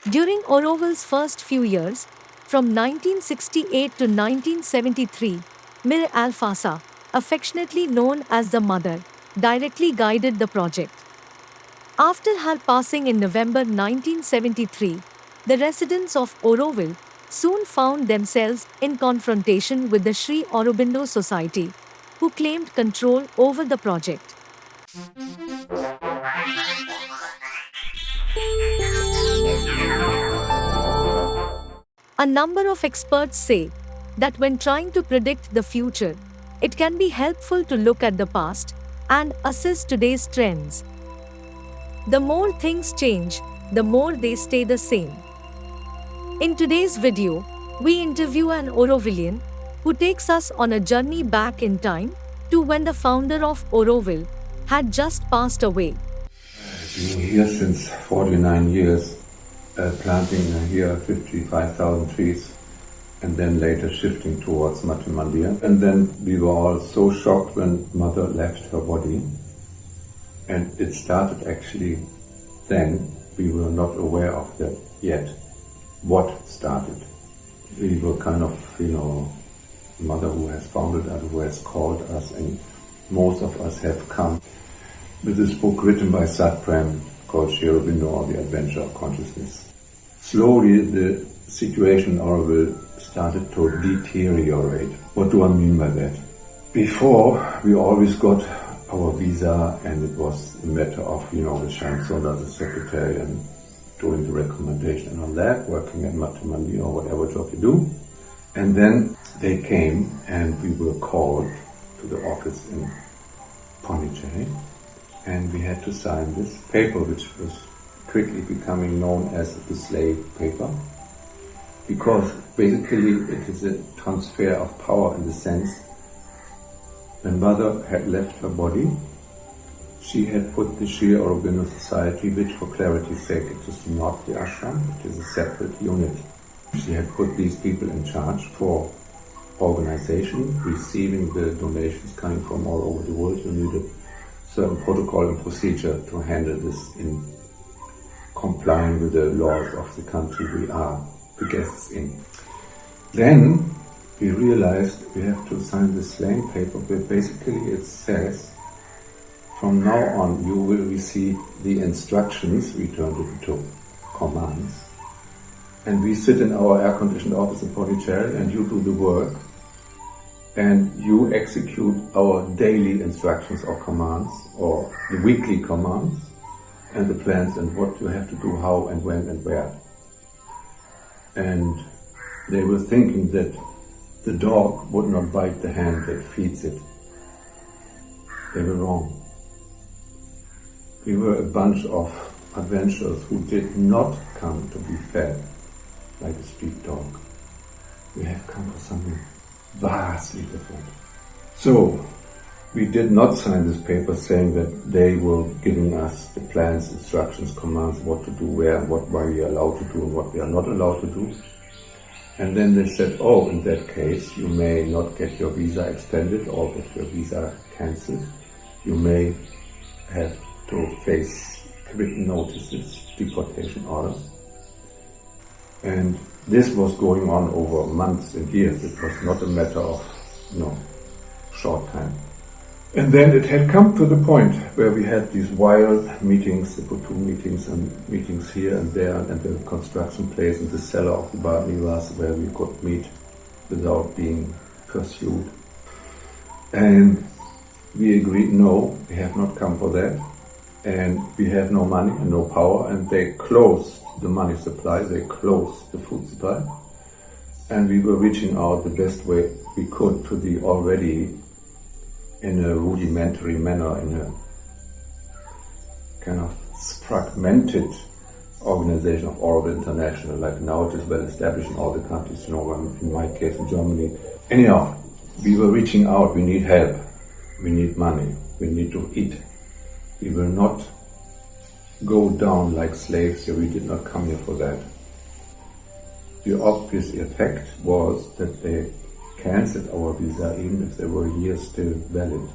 During Auroville's first few years, from 1968 to 1973, Mir Alfasa, affectionately known as the Mother, directly guided the project. After her passing in November 1973, the residents of Auroville soon found themselves in confrontation with the Sri Aurobindo Society, who claimed control over the project. A number of experts say that when trying to predict the future, it can be helpful to look at the past and assess today's trends. The more things change, the more they stay the same. In today's video, we interview an Aurovillian who takes us on a journey back in time to when the founder of Auroville had just passed away. Been here since 49 years, planting here 55,000 trees, and then later shifting towards Matimandir. And then we were all so shocked when mother left her body. And it started actually then. We were not aware of that yet. What started? We were kind of, mother who has founded us, who has called us, and most of us have come with this book written by Satprem called Sri Aurobindo or The Adventure of Consciousness. Slowly the situation in Auroville started to deteriorate. What do I mean by that? Before, we always got our visa and it was a matter of, the Chancellor, the secretary, and doing the recommendation and all that, working at Matamandi or whatever job you do. And then they came and we were called to the office in Pondicherry. And we had to sign this paper, which was quickly becoming known as the slave paper, because basically it is a transfer of power in the sense when mother had left her body, she had put the Sri Aurobindo Society, which for clarity's sake it is not the ashram, it is a separate unit. She had put these people in charge for organization, receiving the donations coming from all over the world. You needed certain protocol and procedure to handle this in complying with the laws of the country we are the guests in. Then we realized we have to sign this slang paper where basically it says from now on you will receive the instructions, we turned it into commands, and we sit in our air-conditioned office in Pondicherry and you do the work and you execute our daily instructions or commands, or the weekly commands, and the plans and what you have to do, how and when and where. And they were thinking that the dog would not bite the hand that feeds it. They were wrong. We were a bunch of adventurers who did not come to be fed like a street dog. We have come for something vastly different. So, we did not sign this paper saying that they were giving us the plans, instructions, commands, what to do, where, and what we are allowed to do and what we are not allowed to do. And then they said, oh, in that case, you may not get your visa extended or get your visa cancelled. You may have to face written notices, deportation orders. And this was going on over months and years. It was not a matter of, short time. And then it had come to the point where we had these wild meetings, the Putu meetings and meetings here and there, and the construction place in the cellar of the Bar Nivas where we could meet without being pursued. And we agreed, no, we have not come for that. And we have no money and no power, and they closed the money supply, they closed the food supply, and we were reaching out the best way we could to the already, in a rudimentary manner, in a kind of fragmented organization of Auroville International, like now it is well established in all the countries, in my case in Germany. Anyhow, we were reaching out, we need help, we need money, we need to eat. We will not go down like slaves here, we did not come here for that. The obvious effect was that they cancelled our visa even if they were years still valid.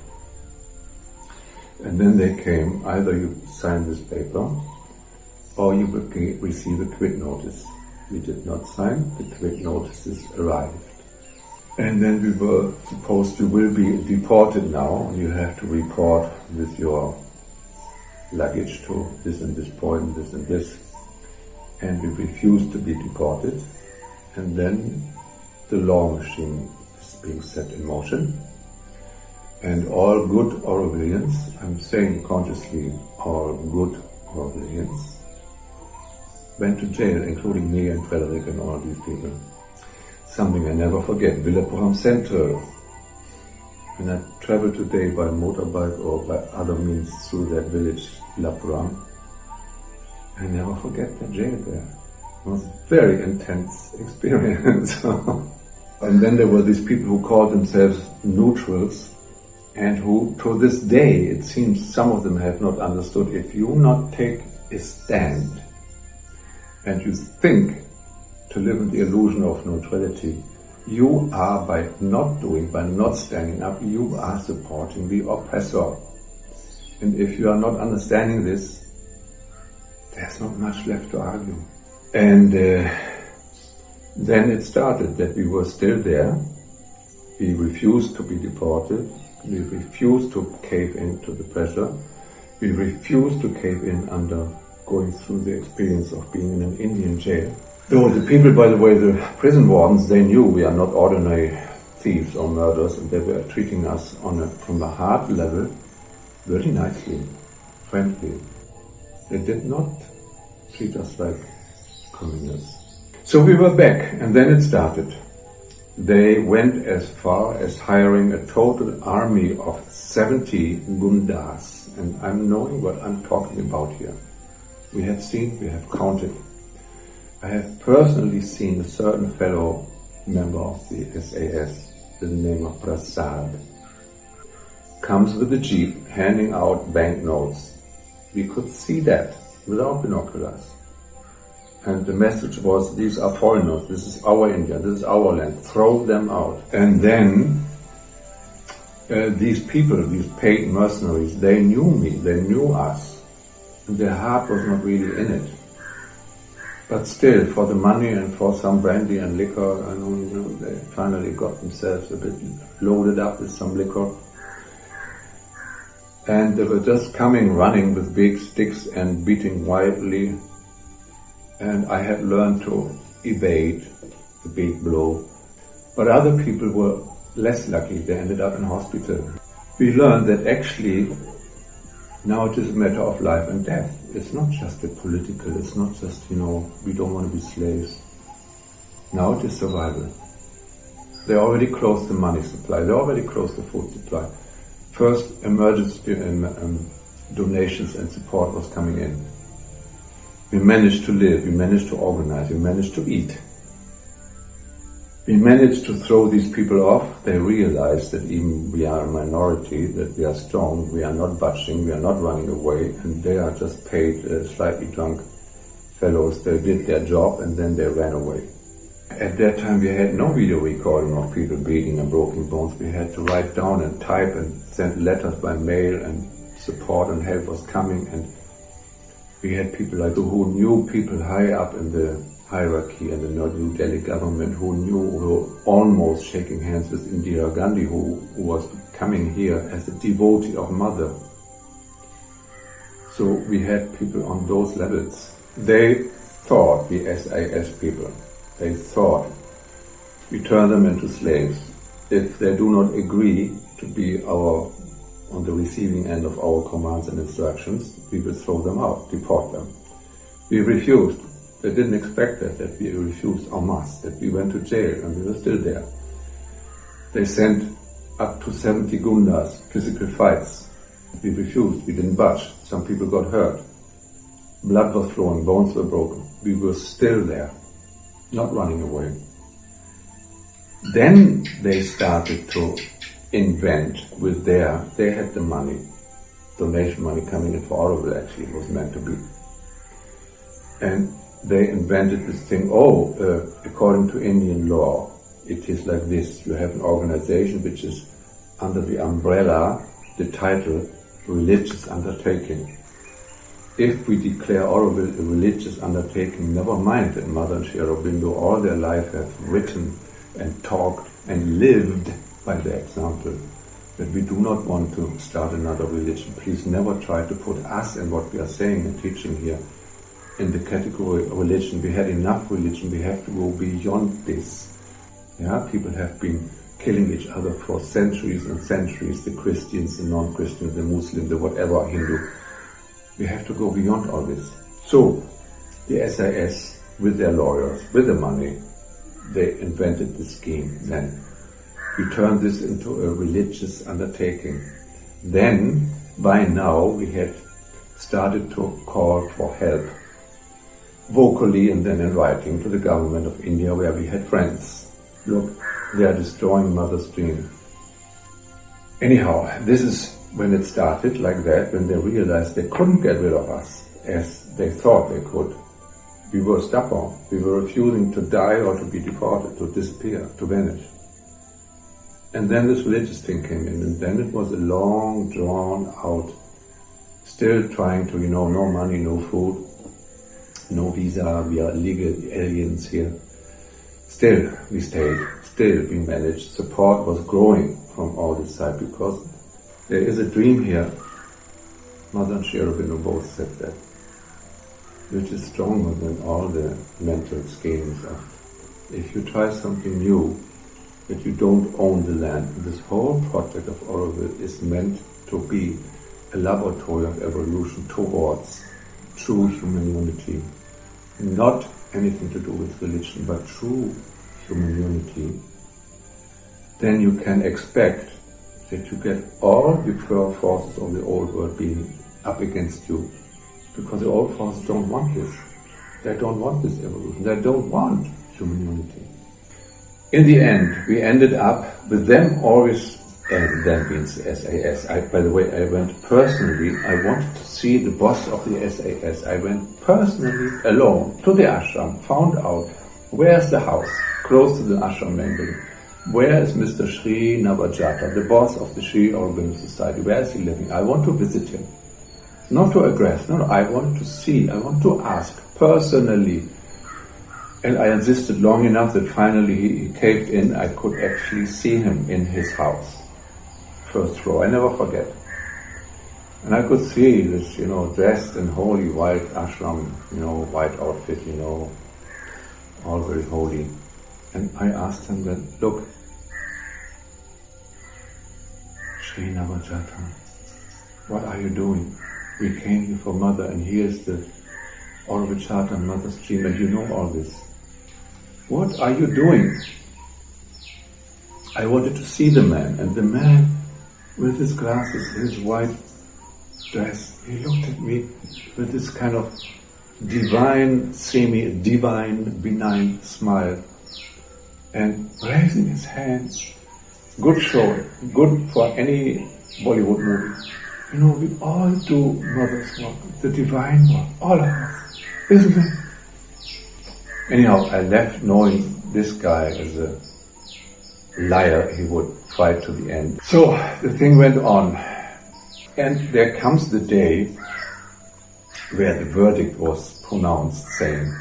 And then they came, either you sign this paper or you will receive a quit notice. We did not sign, the quit notices arrived. And then we were supposed, you will be deported now, you have to report with your luggage to this and this point, this and this. And we refused to be deported. And then the law machine is being set in motion. And all good Orwellians, I'm saying consciously, all good Orwellians, went to jail, including me and Frederick and all these people. Something I never forget, Villapuram Central. When I travel today by motorbike or by other means through that village, Villapuram, I never forget that jail there. It was a very intense experience. And then there were these people who called themselves neutrals, and who, to this day, it seems some of them have not understood, if you not take a stand, and you think to live in the illusion of neutrality, you are, by not standing up, you are supporting the oppressor. And if you are not understanding this, there's not much left to argue. And then it started that we were still there. We refused to be deported. We refused to cave into the pressure. We refused to cave in under going through the experience of being in an Indian jail. Though the people, by the way, the prison wardens, they knew we are not ordinary thieves or murderers, and they were treating us from a heart level very nicely, friendly. They did not treat us like criminals. So we were back, and then it started. They went as far as hiring a total army of 70 gundas, and I'm knowing what I'm talking about here. We have counted. I have personally seen a certain fellow member of the SAS, with the name of Prasad, comes with a jeep handing out banknotes. We could see that without binoculars. And the message was, these are foreigners, this is our India, this is our land, throw them out. And then these people, these paid mercenaries, they knew me, they knew us, and their heart was not really in it. But still, for the money and for some brandy and liquor, they finally got themselves a bit loaded up with some liquor. And they were just coming running with big sticks and beating wildly. And I had learned to evade the big blow. But other people were less lucky, they ended up in hospital. We learned that actually now it is a matter of life and death. It's not just a political, it's not just, we don't want to be slaves. Now it is survival. They already closed the money supply, they already closed the food supply. First emergency donations and support was coming in. We managed to live, we managed to organize, we managed to eat. We managed to throw these people off. They realized that even we are a minority, that we are strong, we are not budging, we are not running away, and they are just paid slightly drunk fellows. They did their job and then they ran away. At that time we had no video recording of people bleeding and broken bones. We had to write down and type and send letters by mail, and support and help was coming, and we had people like who knew people high up in the hierarchy and the New Delhi government who were almost shaking hands with Indira Gandhi, who was coming here as a devotee of Mother. So we had people on those levels. They thought, the SAS people, they thought we turn them into slaves. If they do not agree to be on the receiving end of our commands and instructions, we will throw them out, deport them. We refused. They didn't expect that we refused en masse, that we went to jail and we were still there. They sent up to 70 gundas, physical fights. We refused, we didn't budge. Some people got hurt. Blood was flowing, bones were broken. We were still there, not running away. Then they started to invent with they had the money, donation money coming in for all of it actually, it was meant to be. And they invented this thing, according to Indian law, it is like this. You have an organization which is under the umbrella, the title, religious undertaking. if we declare Auroville a religious undertaking, never mind that Mother and Sri Aurobindo all their life have written and talked and lived by the example, that we do not want to start another religion. Please never try to put us and what we are saying and teaching here in the category of religion. We had enough religion, we have to go beyond this. Yeah, people have been killing each other for centuries and centuries, the Christians, the non-Christians, the Muslims, the whatever, Hindu. We have to go beyond all this. So, the SAS, with their lawyers, with the money, they invented the scheme then. We turned this into a religious undertaking. Then, by now, we had started to call for help, vocally and then in writing, to the government of India, where we had friends. Look, they are destroying Mother's dream. Anyhow, this is when it started like that, when they realized they couldn't get rid of us as they thought they could. We were stubborn. We were refusing to die or to be deported, to disappear, to vanish. And then this religious thing came in, and then it was a long, drawn out, still trying to, no money, no food, no visa, we are illegal aliens here. Still, we stayed, still we managed. Support was growing from all this side because there is a dream here. Mother and Sri Aurobindo both said that, which is stronger than all the mental schemes of, if you try something new, that you don't own the land. This whole project of Auroville is meant to be a laboratory of evolution towards true human unity. Not anything to do with religion, but true human unity. Then you can expect that you get all the forces of the old world being up against you. Because the old forces don't want this. They don't want this evolution. They don't want human unity. In the end, we ended up with them always, and then means the SAS. By the way, I went personally, I wanted to see the boss of the SAS. I went personally alone to the ashram, found out where's the house close to the ashram main building. Where is Mr. Sri Navajata, the boss of the Sri Aurobindo Society? Where is he living? I want to visit him. Not to aggress, no, I want to see, I want to ask personally. And I insisted long enough that finally he caved in. I could actually see him in his house, first floor, I never forget. And I could see this, dressed in holy white ashram, white outfit, all very holy. And I asked him then, look, Sri Navajata, what are you doing? We came here for Mother, and here's the Auroville Mother's dream, and you know all this. What are you doing? I wanted to see the man, and the man with his glasses, his white dress, he looked at me with this kind of divine, semi-divine, benign smile, and raising his hands. Good show, good for any Bollywood movie. We all do Mother's work, the divine work, all of us, isn't it? Anyhow, I left knowing this guy as a liar, he would fight to the end. So the thing went on, and there comes the day where the verdict was pronounced saying,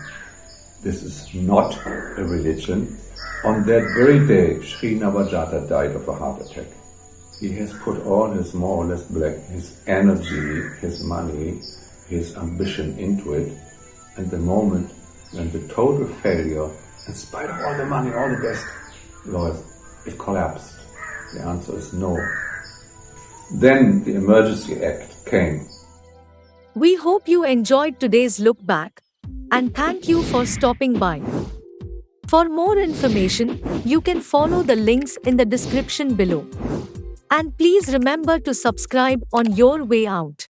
this is not a religion. On that very day, Sri Navajata died of a heart attack. He has put all his more or less his energy, his money, his ambition into it, and the moment when the total failure, in spite of all the money, all the best lawyers, it collapsed. The answer is no. Then the Emergency Act came. We hope you enjoyed today's look back, and thank you for stopping by. For more information, you can follow the links in the description below. And please remember to subscribe on your way out.